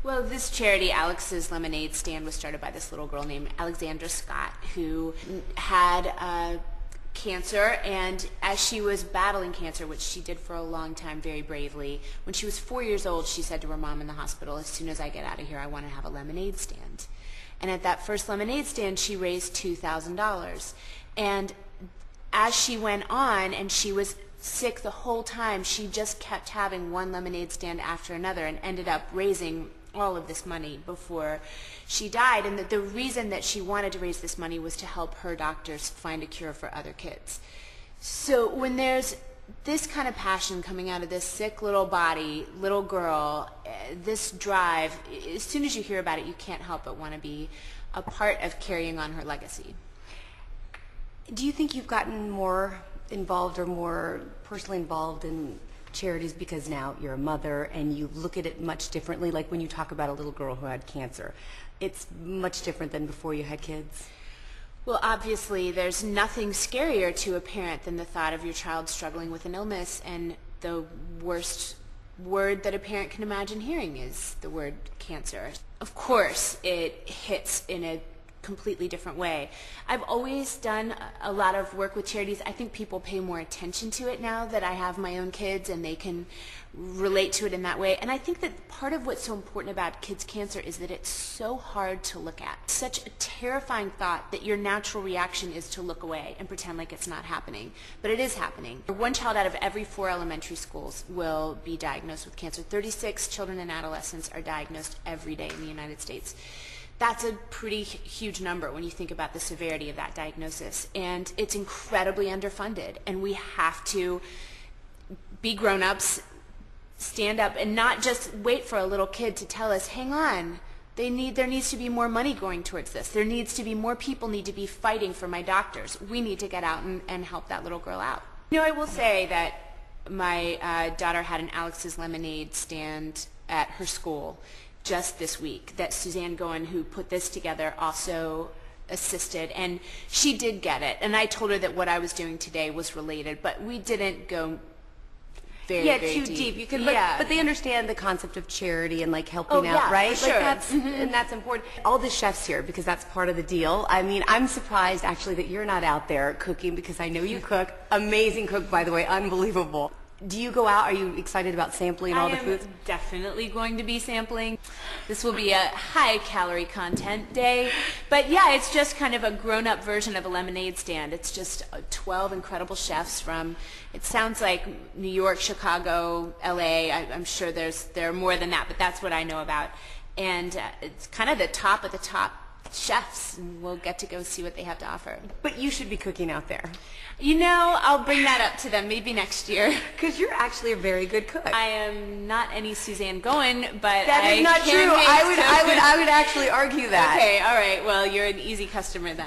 Well, this charity, Alex's Lemonade Stand, was started by this little girl named Alexandra Scott, who had cancer, and as she was battling cancer, which she did for a long time very bravely, when she was 4 years old, she said to her mom in the hospital, "As soon as I get out of here, I want to have a lemonade stand." And at that first lemonade stand, she raised $2,000. And as she went on, and she was sick the whole time, she just kept having one lemonade stand after another and ended up raising all of this money before she died. And the reason that she wanted to raise this money was to help her doctors find a cure for other kids. So when there's this kind of passion coming out of this sick little body, little girl, this drive, as soon as you hear about it, you can't help but want to be a part of carrying on her legacy. Do you think you've gotten more involved or more personally involved in charities because now you're a mother and you look at it much differently? Like when you talk about a little girl who had cancer, it's much different than before you had kids? Well, obviously, there's nothing scarier to a parent than the thought of your child struggling with an illness, and the worst word that a parent can imagine hearing is the word cancer. Of course, it hits in a completely different way. I've always done a lot of work with charities. I think people pay more attention to it now that I have my own kids and they can relate to it in that way. And I think that part of what's so important about kids' cancer is that it's so hard to look at. Such a terrifying thought that your natural reaction is to look away and pretend like it's not happening. But it is happening. One child out of every 4 elementary schools will be diagnosed with cancer. 36 children and adolescents are diagnosed every day in the United States. That's a pretty huge number when you think about the severity of that diagnosis. And it's incredibly underfunded. And we have to be grown-ups, stand up, and not just wait for a little kid to tell us, hang on, there needs to be more money going towards this. There needs to be more people need to be fighting for my doctors. We need to get out and help that little girl out. You know, I will say that my daughter had an Alex's Lemonade Stand at her school just this week, that Suzanne Goen, who put this together, also assisted, and she did get it. And I told her that what I was doing today was related, but we didn't go very too deep. You could, but they understand the concept of charity and like helping out, right? Sure. Like that's and that's important. All the chefs here, because that's part of the deal. I mean, I'm surprised actually that you're not out there cooking, because I know you cook. Amazing cook, by the way, unbelievable. Do you go out? Are you excited about sampling all the foods? I am definitely going to be sampling. This will be a high-calorie content day. But yeah, it's just kind of a grown-up version of a lemonade stand. It's just 12 incredible chefs from, it sounds like New York, Chicago, LA. I'm sure there are more than that, but that's what I know about. And it's kind of the top of the top chefs, and we'll get to go see what they have to offer. But you should be cooking out there. You know, I'll bring that up to them maybe next year. Because you're actually a very good cook. I am not any Suzanne Goen, but that is not true. I would actually argue that. Okay, all right. Well, you're an easy customer then.